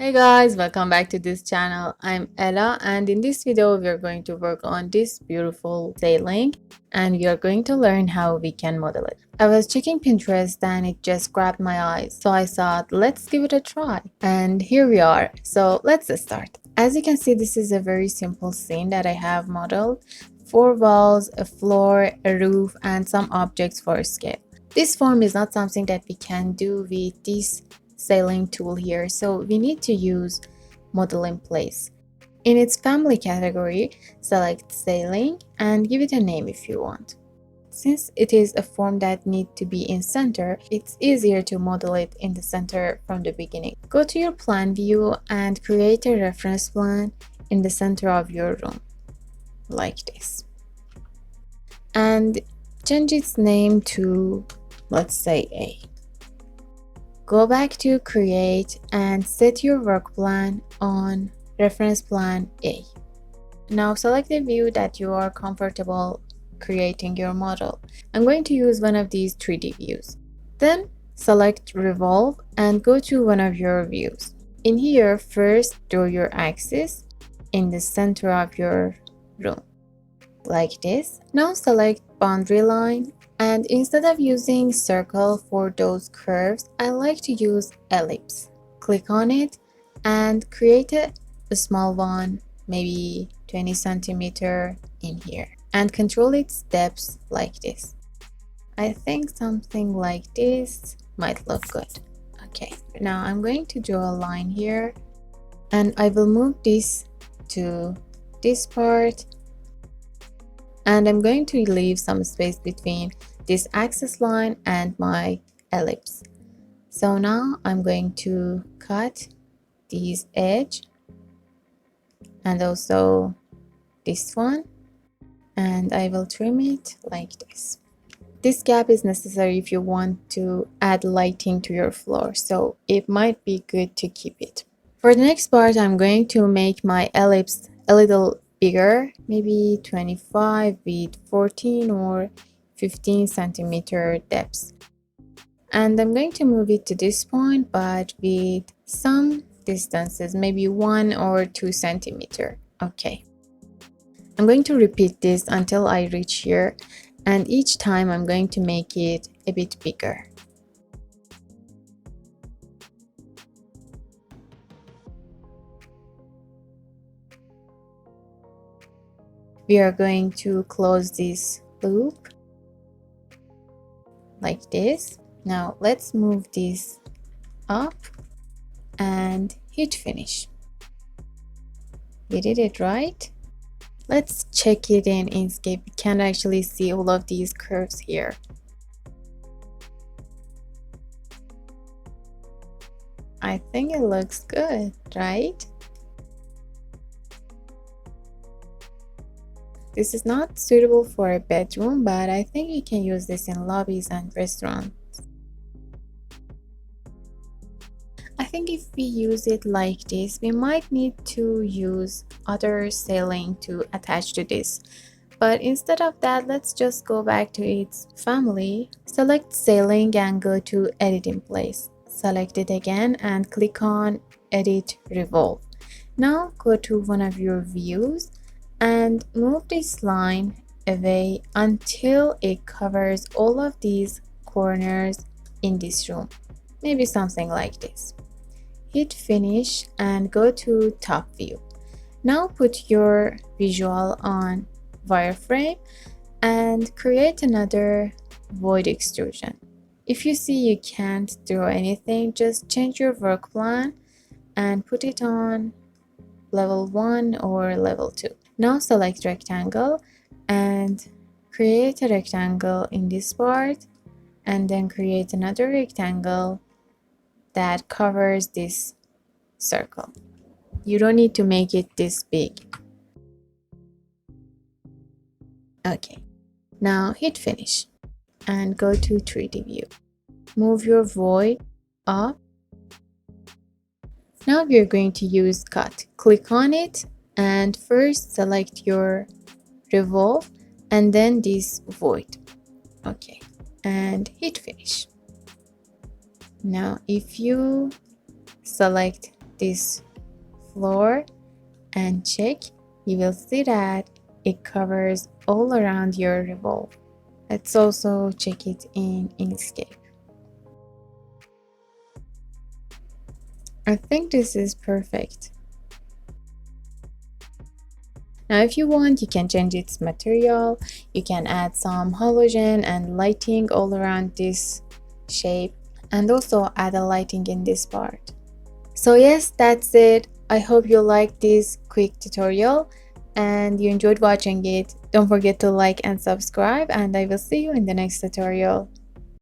Hey guys, welcome back to this channel. I'm Ella and in this video we are going to work on this beautiful sailing and we are going to learn how we can model it. I was checking Pinterest and it just grabbed my eyes, so I thought let's give it a try, and here we are. So let's start. As you can see, this is a very simple scene that I have modeled: 4 walls, a floor, a roof, and some objects for scale. This form is not something that we can do with this sailing tool here, so we need to use model in place. In its family category, select sailing and give it a name if you want. Since it is a form that needs to be in center, it's easier to model it in the center from the beginning. Go to your plan view and create a reference plan in the center of your room, like this. And change its name to, let's say, A. Go back to create and set your work plan on reference plan A. Now select the view that you are comfortable creating your model. I'm going to use one of these 3D views. Then select revolve and go to one of your views. In here, first draw your axis in the center of your room, like this. Now select boundary line, and instead of using circle for those curves, I like to use ellipse. Click on it and create a small one, maybe 20 centimeter in here, and control its depth like this. I think something like this might look good. Okay, now I'm going to draw a line here and I will move this to this part, and I'm going to leave some space between this axis line and my ellipse. So now I'm going to cut this edge and also this one, and I will trim it like this. This gap is necessary if you want to add lighting to your floor, so it might be good to keep it. For the next part, I'm going to make my ellipse a little bigger, maybe 25 with 14 or 15 centimeter depth. And I'm going to move it to this point, but with some distances, maybe 1 or 2 centimeter. Okay. I'm going to repeat this until I reach here, and each time I'm going to make it a bit bigger. We are going to close this loop like this. Now let's move this up and hit finish. We did it right. Let's check it in Enscape. We can actually see all of these curves here. I think it looks good, right? This is not suitable for a bedroom, but I think you can use this in lobbies and restaurants. I think if we use it like this, we might need to use other sailing to attach to this. But instead of that, let's just go back to its family. Select sailing and go to edit in place. Select it again and click on edit revolve. Now go to one of your views and move this line away until it covers all of these corners in this room. Maybe something like this. Hit finish and go to top view. Now put your visual on wireframe and create another void extrusion. If you see you can't draw anything, just change your work plan and put it on level 1 or level 2. Now select rectangle and create a rectangle in this part, and then create another rectangle that covers this circle. You don't need to make it this big. Okay, now hit finish and go to 3D view. Move your void up. Now we're going to use cut. Click on it and first select your revolve and then this void. Okay, and hit finish. Now if you select this floor and check, you will see that it covers all around your revolve. Let's also check it in Enscape. I think this is perfect. Now if you want, you can change its material. You can add some halogen and lighting all around this shape, and also add a lighting in this part. So yes, that's it. I hope you liked this quick tutorial and you enjoyed watching it. Don't forget to like and subscribe, and I will see you in the next tutorial.